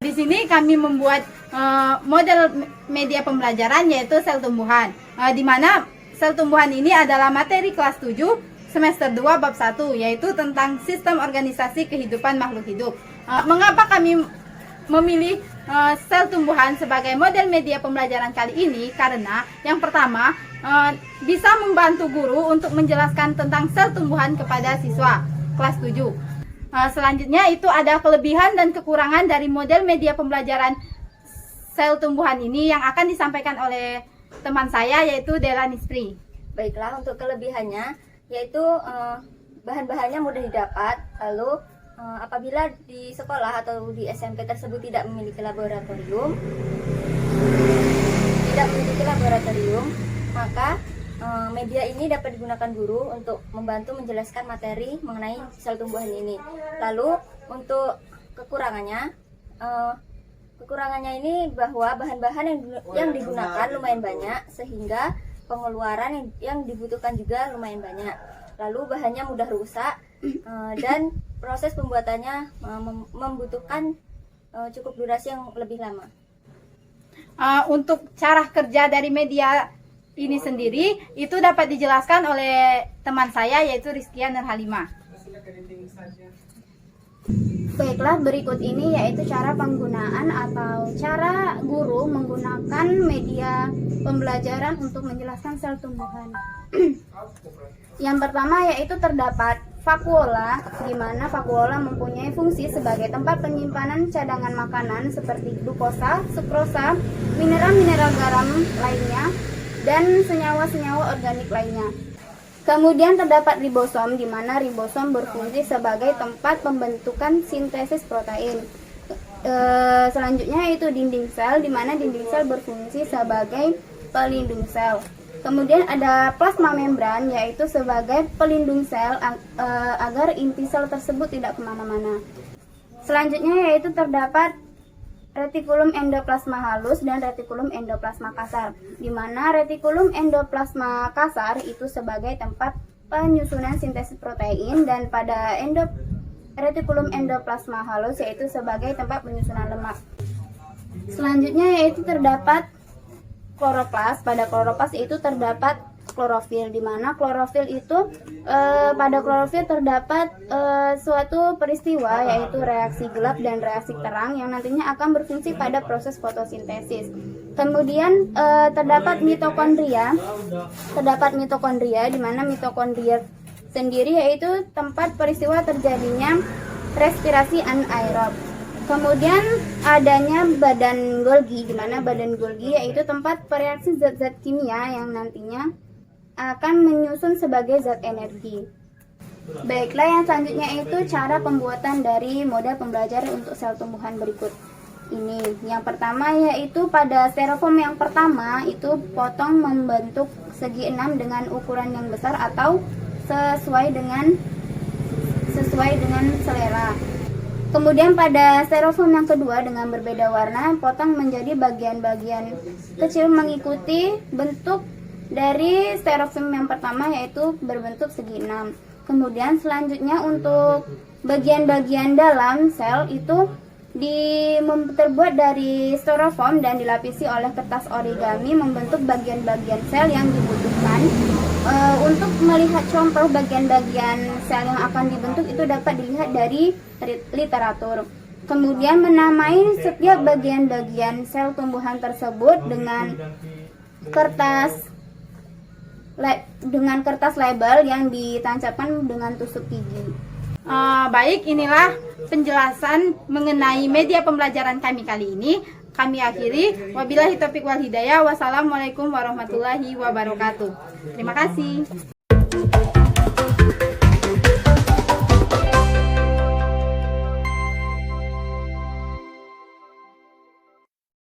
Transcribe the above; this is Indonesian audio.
Di sini kami membuat model media pembelajaran yaitu sel tumbuhan. Di mana sel tumbuhan ini adalah materi kelas 7 semester 2 bab 1 yaitu tentang sistem organisasi kehidupan makhluk hidup. Mengapa kami memilih sel tumbuhan sebagai model media pembelajaran kali ini? Karena yang pertama bisa membantu guru untuk menjelaskan tentang sel tumbuhan kepada siswa kelas 7. Selanjutnya itu ada kelebihan dan kekurangan dari model media pembelajaran sel tumbuhan ini yang akan disampaikan oleh teman saya yaitu Dela Nispri. Baiklah, untuk kelebihannya yaitu bahan-bahannya mudah didapat. Lalu apabila di sekolah atau di SMP tersebut tidak memiliki laboratorium, maka media ini dapat digunakan guru untuk membantu menjelaskan materi mengenai sel tumbuhan ini. Lalu untuk kekurangannya ini bahwa bahan-bahan yang digunakan lumayan banyak sehingga pengeluaran yang dibutuhkan juga lumayan banyak. Lalu bahannya mudah rusak dan proses pembuatannya membutuhkan cukup durasi yang lebih lama. Untuk cara kerja dari media ini sendiri itu dapat dijelaskan oleh teman saya yaitu Rizkia Nurhalimah. Baiklah, berikut ini yaitu cara penggunaan atau cara guru menggunakan media pembelajaran untuk menjelaskan sel tumbuhan. Yang pertama yaitu terdapat vakuola, di mana vakuola mempunyai fungsi sebagai tempat penyimpanan cadangan makanan seperti glukosa, sukrosa, mineral-mineral garam lainnya, dan senyawa-senyawa organik lainnya. Kemudian terdapat ribosom, di mana ribosom berfungsi sebagai tempat pembentukan sintesis protein. Selanjutnya itu dinding sel, di mana dinding sel berfungsi sebagai pelindung sel. Kemudian ada plasma membran, yaitu sebagai pelindung sel agar inti sel tersebut tidak kemana-mana. Selanjutnya yaitu terdapat retikulum endoplasma halus dan retikulum endoplasma kasar, di mana retikulum endoplasma kasar itu sebagai tempat penyusunan sintesis protein dan pada retikulum endoplasma halus yaitu sebagai tempat penyusunan lemak. Selanjutnya yaitu terdapat kloroplas. Pada kloroplas itu terdapat klorofil, di mana klorofil itu pada klorofil terdapat suatu peristiwa yaitu reaksi gelap dan reaksi terang yang nantinya akan berfungsi pada proses fotosintesis. Kemudian terdapat mitokondria. Di mana mitokondria sendiri yaitu tempat peristiwa terjadinya respirasi anaerob. Kemudian adanya badan Golgi, di mana badan Golgi yaitu tempat bereaksi zat-zat kimia yang nantinya akan menyusun sebagai zat energi. Baiklah, yang selanjutnya itu cara pembuatan dari model pembelajaran untuk sel tumbuhan berikut ini. Yang pertama yaitu pada styrofoam yang pertama itu potong membentuk segi 6 dengan ukuran yang besar atau sesuai dengan selera. Kemudian pada styrofoam yang kedua dengan berbeda warna, potong menjadi bagian-bagian kecil mengikuti bentuk dari styrofoam yang pertama yaitu berbentuk segi 6. Kemudian selanjutnya untuk bagian-bagian dalam sel itu terbuat dari styrofoam dan dilapisi oleh kertas origami membentuk bagian-bagian sel yang dibutuhkan. Untuk melihat contoh bagian-bagian sel yang akan dibentuk itu dapat dilihat dari literatur. Kemudian menamai setiap bagian-bagian sel tumbuhan tersebut dengan kertas label yang ditancapkan dengan tusuk gigi. Baik, inilah penjelasan mengenai media pembelajaran kami kali ini. Kami akhiri. Wabillahi taufiq wal hidayah. Wassalamualaikum warahmatullahi wabarakatuh. Terima kasih.